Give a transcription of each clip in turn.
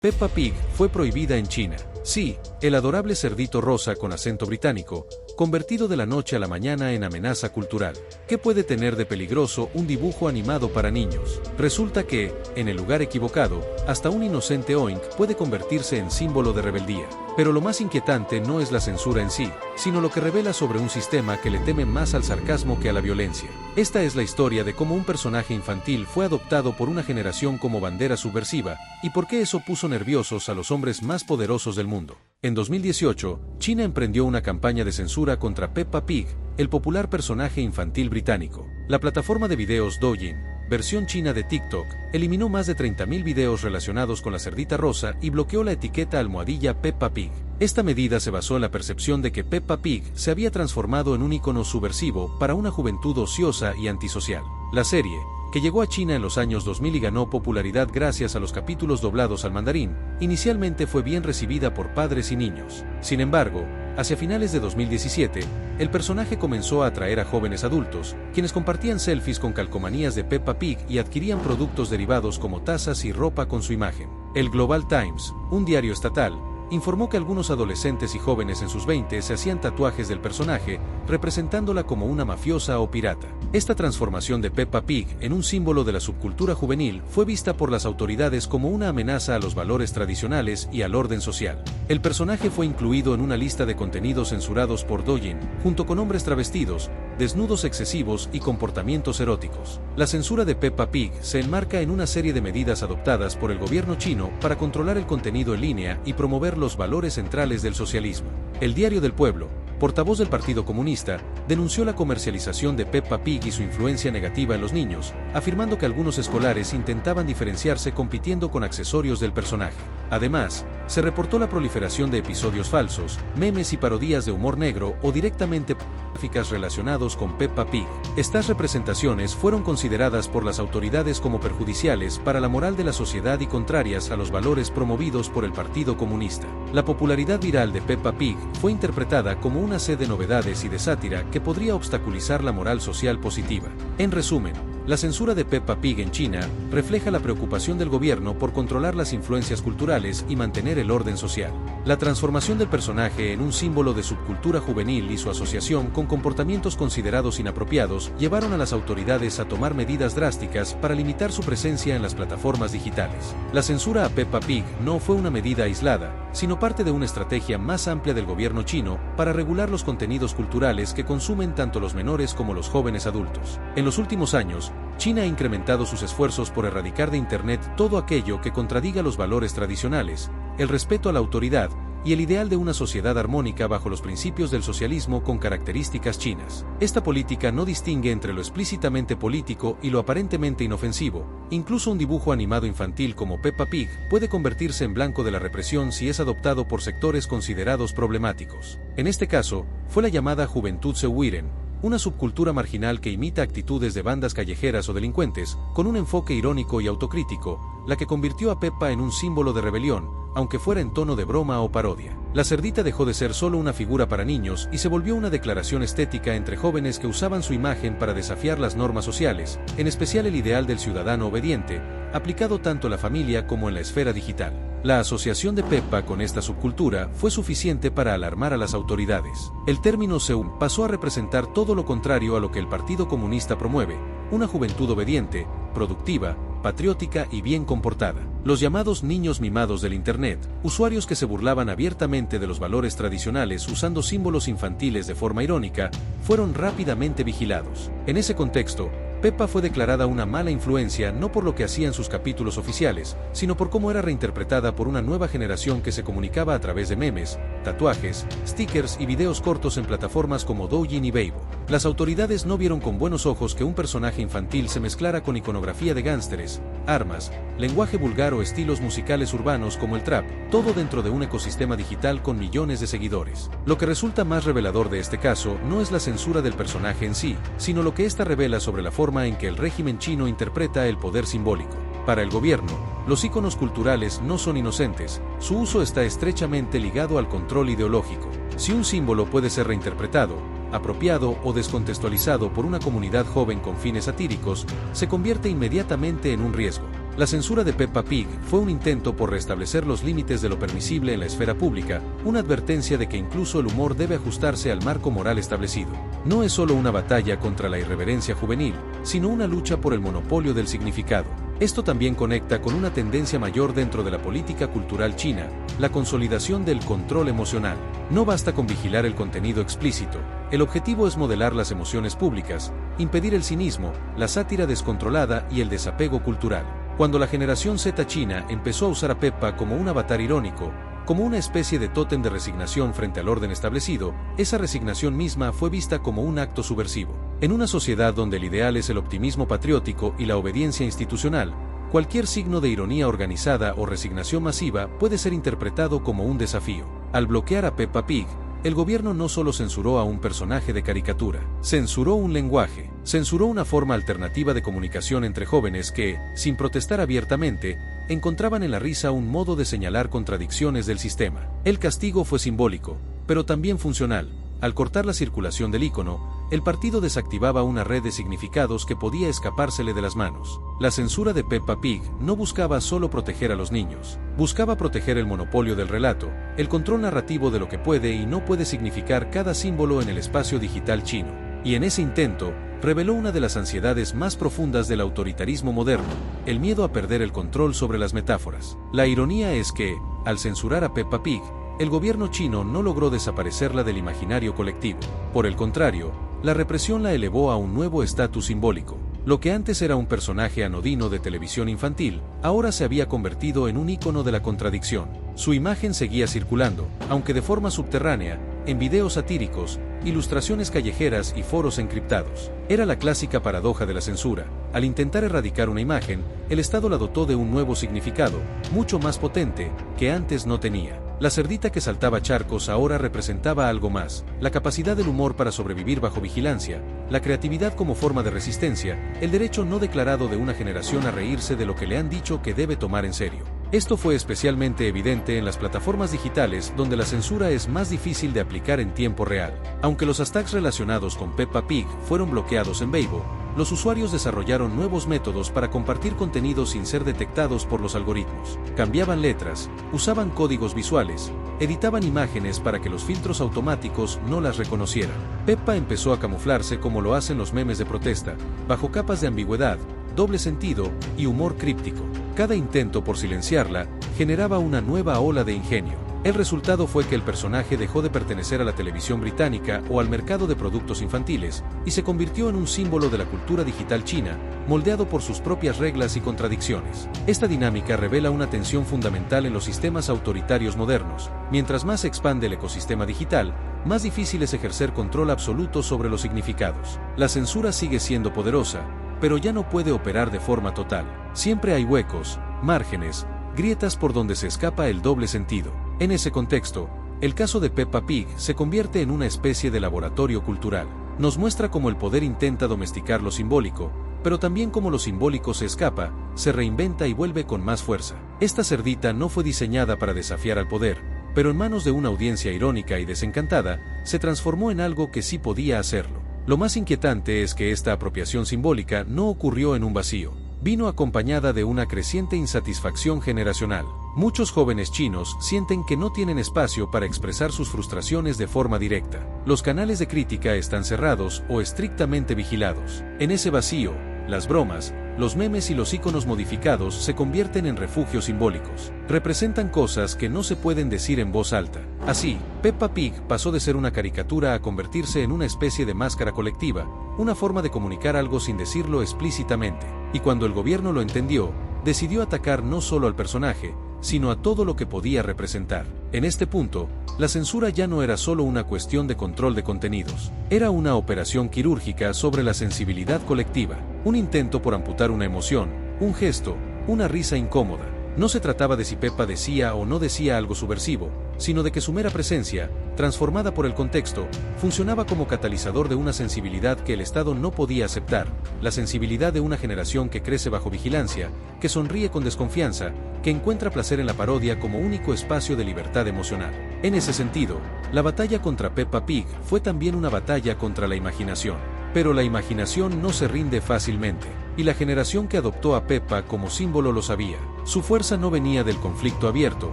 Peppa Pig fue prohibida en China. Sí, el adorable cerdito rosa con acento británico, convertido de la noche a la mañana en amenaza cultural. ¿Qué puede tener de peligroso un dibujo animado para niños? Resulta que, en el lugar equivocado, hasta un inocente Oink puede convertirse en símbolo de rebeldía. Pero lo más inquietante no es la censura en sí, sino lo que revela sobre un sistema que le teme más al sarcasmo que a la violencia. Esta es la historia de cómo un personaje infantil fue adoptado por una generación como bandera subversiva, y por qué eso puso nerviosos a los hombres más poderosos del mundo. En 2018, China emprendió una campaña de censura contra Peppa Pig, el popular personaje infantil británico. La plataforma de videos Douyin, versión china de TikTok, eliminó más de 30.000 videos relacionados con la cerdita rosa y bloqueó la etiqueta almohadilla Peppa Pig. Esta medida se basó en la percepción de que Peppa Pig se había transformado en un icono subversivo para una juventud ociosa y antisocial. La serie, que llegó a China en los años 2000 y ganó popularidad gracias a los capítulos doblados al mandarín, inicialmente fue bien recibida por padres y niños. Sin embargo, hacia finales de 2017, el personaje comenzó a atraer a jóvenes adultos, quienes compartían selfies con calcomanías de Peppa Pig y adquirían productos derivados como tazas y ropa con su imagen. El Global Times, un diario estatal, informó que algunos adolescentes y jóvenes en sus 20 se hacían tatuajes del personaje, representándola como una mafiosa o pirata. Esta transformación de Peppa Pig en un símbolo de la subcultura juvenil fue vista por las autoridades como una amenaza a los valores tradicionales y al orden social. El personaje fue incluido en una lista de contenidos censurados por Douyin, junto con hombres travestidos, desnudos excesivos y comportamientos eróticos. La censura de Peppa Pig se enmarca en una serie de medidas adoptadas por el gobierno chino para controlar el contenido en línea y promover los valores centrales del socialismo. El Diario del Pueblo, portavoz del Partido Comunista, denunció la comercialización de Peppa Pig y su influencia negativa en los niños, afirmando que algunos escolares intentaban diferenciarse compitiendo con accesorios del personaje. Además, se reportó la proliferación de episodios falsos, memes y parodias de humor negro o directamente gráficas relacionados con Peppa Pig. Estas representaciones fueron consideradas por las autoridades como perjudiciales para la moral de la sociedad y contrarias a los valores promovidos por el Partido Comunista. La popularidad viral de Peppa Pig fue interpretada como una sed de novedades y de sátira que podría obstaculizar la moral social positiva. En resumen, la censura de Peppa Pig en China refleja la preocupación del gobierno por controlar las influencias culturales y mantener el orden social. La transformación del personaje en un símbolo de subcultura juvenil y su asociación con comportamientos considerados inapropiados llevaron a las autoridades a tomar medidas drásticas para limitar su presencia en las plataformas digitales. La censura a Peppa Pig no fue una medida aislada, sino parte de una estrategia más amplia del gobierno chino para regular los contenidos culturales que consumen tanto los menores como los jóvenes adultos. En los últimos años, China ha incrementado sus esfuerzos por erradicar de Internet todo aquello que contradiga los valores tradicionales, el respeto a la autoridad y el ideal de una sociedad armónica bajo los principios del socialismo con características chinas. Esta política no distingue entre lo explícitamente político y lo aparentemente inofensivo. Incluso un dibujo animado infantil como Peppa Pig puede convertirse en blanco de la represión si es adoptado por sectores considerados problemáticos. En este caso, fue la llamada Juventud Sewiren, una subcultura marginal que imita actitudes de bandas callejeras o delincuentes, con un enfoque irónico y autocrítico, la que convirtió a Peppa en un símbolo de rebelión, aunque fuera en tono de broma o parodia. La cerdita dejó de ser solo una figura para niños y se volvió una declaración estética entre jóvenes que usaban su imagen para desafiar las normas sociales, en especial el ideal del ciudadano obediente, aplicado tanto en la familia como en la esfera digital. La asociación de Peppa con esta subcultura fue suficiente para alarmar a las autoridades. El término Seum pasó a representar todo lo contrario a lo que el Partido Comunista promueve, una juventud obediente, productiva, patriótica y bien comportada. Los llamados niños mimados del Internet, usuarios que se burlaban abiertamente de los valores tradicionales usando símbolos infantiles de forma irónica, fueron rápidamente vigilados. En ese contexto, Peppa fue declarada una mala influencia no por lo que hacían sus capítulos oficiales, sino por cómo era reinterpretada por una nueva generación que se comunicaba a través de memes, tatuajes, stickers y videos cortos en plataformas como Douyin y Weibo. Las autoridades no vieron con buenos ojos que un personaje infantil se mezclara con iconografía de gángsteres, armas, lenguaje vulgar o estilos musicales urbanos como el trap, todo dentro de un ecosistema digital con millones de seguidores. Lo que resulta más revelador de este caso no es la censura del personaje en sí, sino lo que ésta revela sobre la forma en que el régimen chino interpreta el poder simbólico. Para el gobierno, los íconos culturales no son inocentes, su uso está estrechamente ligado al control ideológico. Si un símbolo puede ser reinterpretado, apropiado o descontextualizado por una comunidad joven con fines satíricos, se convierte inmediatamente en un riesgo. La censura de Peppa Pig fue un intento por restablecer los límites de lo permisible en la esfera pública, una advertencia de que incluso el humor debe ajustarse al marco moral establecido. No es solo una batalla contra la irreverencia juvenil, sino una lucha por el monopolio del significado. Esto también conecta con una tendencia mayor dentro de la política cultural china, la consolidación del control emocional. No basta con vigilar el contenido explícito, el objetivo es modelar las emociones públicas, impedir el cinismo, la sátira descontrolada y el desapego cultural. Cuando la generación Z china empezó a usar a Peppa como un avatar irónico, como una especie de tótem de resignación frente al orden establecido, esa resignación misma fue vista como un acto subversivo. En una sociedad donde el ideal es el optimismo patriótico y la obediencia institucional, cualquier signo de ironía organizada o resignación masiva puede ser interpretado como un desafío. Al bloquear a Peppa Pig, el gobierno no solo censuró a un personaje de caricatura, censuró un lenguaje, censuró una forma alternativa de comunicación entre jóvenes que, sin protestar abiertamente, encontraban en la risa un modo de señalar contradicciones del sistema. El castigo fue simbólico, pero también funcional. Al cortar la circulación del icono, el partido desactivaba una red de significados que podía escapársele de las manos. La censura de Peppa Pig no buscaba solo proteger a los niños, buscaba proteger el monopolio del relato, el control narrativo de lo que puede y no puede significar cada símbolo en el espacio digital chino. Y en ese intento, reveló una de las ansiedades más profundas del autoritarismo moderno, el miedo a perder el control sobre las metáforas. La ironía es que, al censurar a Peppa Pig, el gobierno chino no logró desaparecerla del imaginario colectivo. Por el contrario, la represión la elevó a un nuevo estatus simbólico. Lo que antes era un personaje anodino de televisión infantil, ahora se había convertido en un ícono de la contradicción. Su imagen seguía circulando, aunque de forma subterránea, en videos satíricos, ilustraciones callejeras y foros encriptados. Era la clásica paradoja de la censura. Al intentar erradicar una imagen, el Estado la dotó de un nuevo significado, mucho más potente, que antes no tenía. La cerdita que saltaba charcos ahora representaba algo más, la capacidad del humor para sobrevivir bajo vigilancia, la creatividad como forma de resistencia, el derecho no declarado de una generación a reírse de lo que le han dicho que debe tomar en serio. Esto fue especialmente evidente en las plataformas digitales donde la censura es más difícil de aplicar en tiempo real. Aunque los hashtags relacionados con Peppa Pig fueron bloqueados en Weibo, los usuarios desarrollaron nuevos métodos para compartir contenido sin ser detectados por los algoritmos. Cambiaban letras, usaban códigos visuales, editaban imágenes para que los filtros automáticos no las reconocieran. Peppa empezó a camuflarse como lo hacen los memes de protesta, bajo capas de ambigüedad, doble sentido y humor críptico. Cada intento por silenciarla generaba una nueva ola de ingenio. El resultado fue que el personaje dejó de pertenecer a la televisión británica o al mercado de productos infantiles, y se convirtió en un símbolo de la cultura digital china, moldeado por sus propias reglas y contradicciones. Esta dinámica revela una tensión fundamental en los sistemas autoritarios modernos. Mientras más se expande el ecosistema digital, más difícil es ejercer control absoluto sobre los significados. La censura sigue siendo poderosa, pero ya no puede operar de forma total. Siempre hay huecos, márgenes, grietas por donde se escapa el doble sentido. En ese contexto, el caso de Peppa Pig se convierte en una especie de laboratorio cultural. Nos muestra cómo el poder intenta domesticar lo simbólico, pero también cómo lo simbólico se escapa, se reinventa y vuelve con más fuerza. Esta cerdita no fue diseñada para desafiar al poder, pero en manos de una audiencia irónica y desencantada, se transformó en algo que sí podía hacerlo. Lo más inquietante es que esta apropiación simbólica no ocurrió en un vacío. Vino acompañada de una creciente insatisfacción generacional. Muchos jóvenes chinos sienten que no tienen espacio para expresar sus frustraciones de forma directa. Los canales de crítica están cerrados o estrictamente vigilados. En ese vacío, las bromas, los memes y los iconos modificados se convierten en refugios simbólicos. Representan cosas que no se pueden decir en voz alta. Así, Peppa Pig pasó de ser una caricatura a convertirse en una especie de máscara colectiva, una forma de comunicar algo sin decirlo explícitamente. Y cuando el gobierno lo entendió, decidió atacar no solo al personaje, sino a todo lo que podía representar. En este punto, la censura ya no era solo una cuestión de control de contenidos, era una operación quirúrgica sobre la sensibilidad colectiva, un intento por amputar una emoción, un gesto, una risa incómoda. No se trataba de si Peppa decía o no decía algo subversivo, sino de que su mera presencia, transformada por el contexto, funcionaba como catalizador de una sensibilidad que el Estado no podía aceptar, la sensibilidad de una generación que crece bajo vigilancia, que sonríe con desconfianza, que encuentra placer en la parodia como único espacio de libertad emocional. En ese sentido, la batalla contra Peppa Pig fue también una batalla contra la imaginación. Pero la imaginación no se rinde fácilmente, y la generación que adoptó a Peppa como símbolo lo sabía. Su fuerza no venía del conflicto abierto,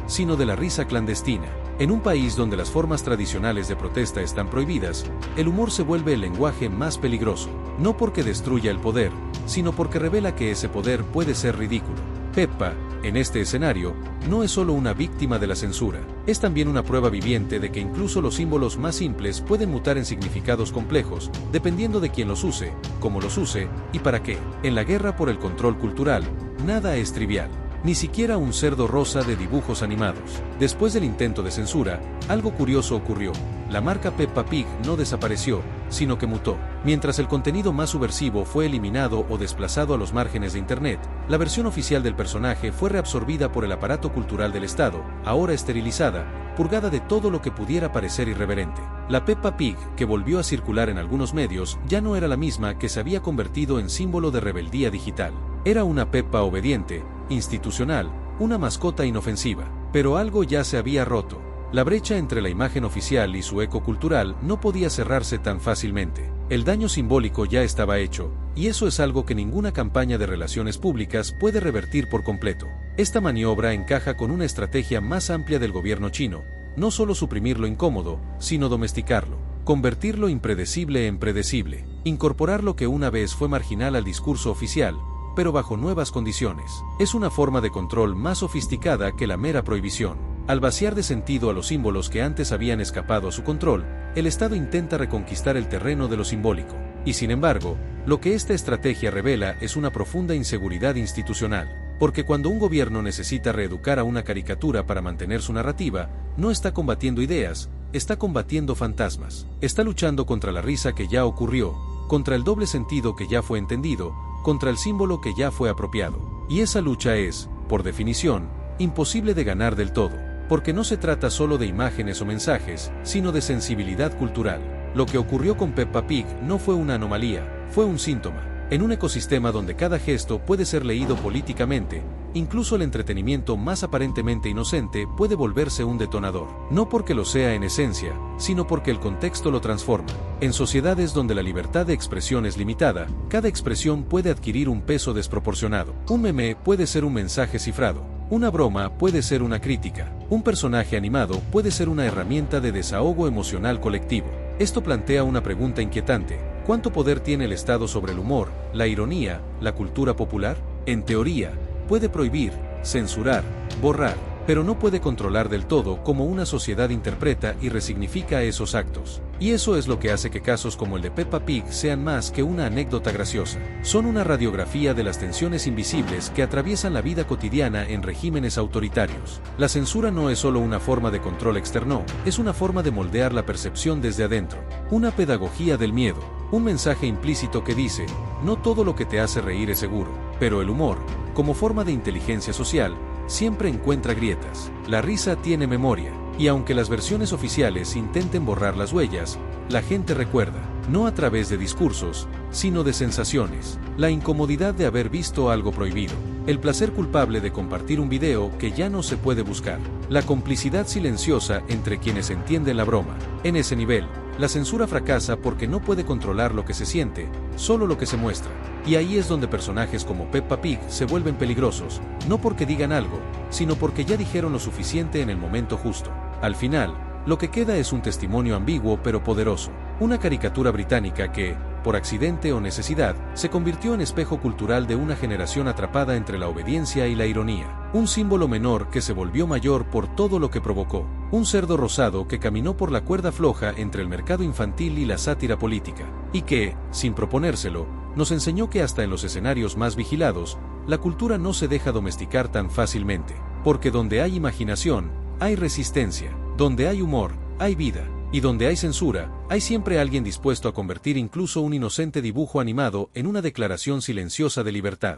sino de la risa clandestina. En un país donde las formas tradicionales de protesta están prohibidas, el humor se vuelve el lenguaje más peligroso, no porque destruya el poder, sino porque revela que ese poder puede ser ridículo. Peppa, en este escenario, no es solo una víctima de la censura, es también una prueba viviente de que incluso los símbolos más simples pueden mutar en significados complejos, dependiendo de quién los use, cómo los use y para qué. En la guerra por el control cultural, nada es trivial. Ni siquiera un cerdo rosa de dibujos animados. Después del intento de censura, algo curioso ocurrió. La marca Peppa Pig no desapareció, sino que mutó. Mientras el contenido más subversivo fue eliminado o desplazado a los márgenes de Internet, la versión oficial del personaje fue reabsorbida por el aparato cultural del Estado, ahora esterilizada, purgada de todo lo que pudiera parecer irreverente. La Peppa Pig, que volvió a circular en algunos medios, ya no era la misma que se había convertido en símbolo de rebeldía digital. Era una Peppa obediente, institucional, una mascota inofensiva. Pero algo ya se había roto. La brecha entre la imagen oficial y su eco cultural no podía cerrarse tan fácilmente. El daño simbólico ya estaba hecho, y eso es algo que ninguna campaña de relaciones públicas puede revertir por completo. Esta maniobra encaja con una estrategia más amplia del gobierno chino, no solo suprimir lo incómodo, sino domesticarlo, convertir lo impredecible en predecible, incorporar lo que una vez fue marginal al discurso oficial, pero bajo nuevas condiciones. Es una forma de control más sofisticada que la mera prohibición. Al vaciar de sentido a los símbolos que antes habían escapado a su control, el Estado intenta reconquistar el terreno de lo simbólico. Y sin embargo, lo que esta estrategia revela es una profunda inseguridad institucional. Porque cuando un gobierno necesita reeducar a una caricatura para mantener su narrativa, no está combatiendo ideas, está combatiendo fantasmas. Está luchando contra la risa que ya ocurrió, contra el doble sentido que ya fue entendido, contra el símbolo que ya fue apropiado. Y esa lucha es, por definición, imposible de ganar del todo, porque no se trata solo de imágenes o mensajes, sino de sensibilidad cultural. Lo que ocurrió con Peppa Pig no fue una anomalía, fue un síntoma. En un ecosistema donde cada gesto puede ser leído políticamente, incluso el entretenimiento más aparentemente inocente puede volverse un detonador. No porque lo sea en esencia, sino porque el contexto lo transforma. En sociedades donde la libertad de expresión es limitada, cada expresión puede adquirir un peso desproporcionado. Un meme puede ser un mensaje cifrado. Una broma puede ser una crítica. Un personaje animado puede ser una herramienta de desahogo emocional colectivo. Esto plantea una pregunta inquietante. ¿Cuánto poder tiene el Estado sobre el humor, la ironía, la cultura popular? En teoría, puede prohibir, censurar, borrar, pero no puede controlar del todo cómo una sociedad interpreta y resignifica esos actos. Y eso es lo que hace que casos como el de Peppa Pig sean más que una anécdota graciosa. Son una radiografía de las tensiones invisibles que atraviesan la vida cotidiana en regímenes autoritarios. La censura no es solo una forma de control externo, es una forma de moldear la percepción desde adentro. Una pedagogía del miedo. Un mensaje implícito que dice, no todo lo que te hace reír es seguro, pero el humor, como forma de inteligencia social, siempre encuentra grietas. La risa tiene memoria, y aunque las versiones oficiales intenten borrar las huellas, la gente recuerda, no a través de discursos, sino de sensaciones. La incomodidad de haber visto algo prohibido, el placer culpable de compartir un video que ya no se puede buscar, la complicidad silenciosa entre quienes entienden la broma. En ese nivel, la censura fracasa porque no puede controlar lo que se siente, solo lo que se muestra. Y ahí es donde personajes como Peppa Pig se vuelven peligrosos, no porque digan algo, sino porque ya dijeron lo suficiente en el momento justo. Al final, lo que queda es un testimonio ambiguo pero poderoso. Una caricatura británica que, por accidente o necesidad, se convirtió en espejo cultural de una generación atrapada entre la obediencia y la ironía. Un símbolo menor que se volvió mayor por todo lo que provocó. Un cerdo rosado que caminó por la cuerda floja entre el mercado infantil y la sátira política. Y que, sin proponérselo, nos enseñó que hasta en los escenarios más vigilados, la cultura no se deja domesticar tan fácilmente. Porque donde hay imaginación, hay resistencia. Donde hay humor, hay vida. Y donde hay censura, hay siempre alguien dispuesto a convertir incluso un inocente dibujo animado en una declaración silenciosa de libertad.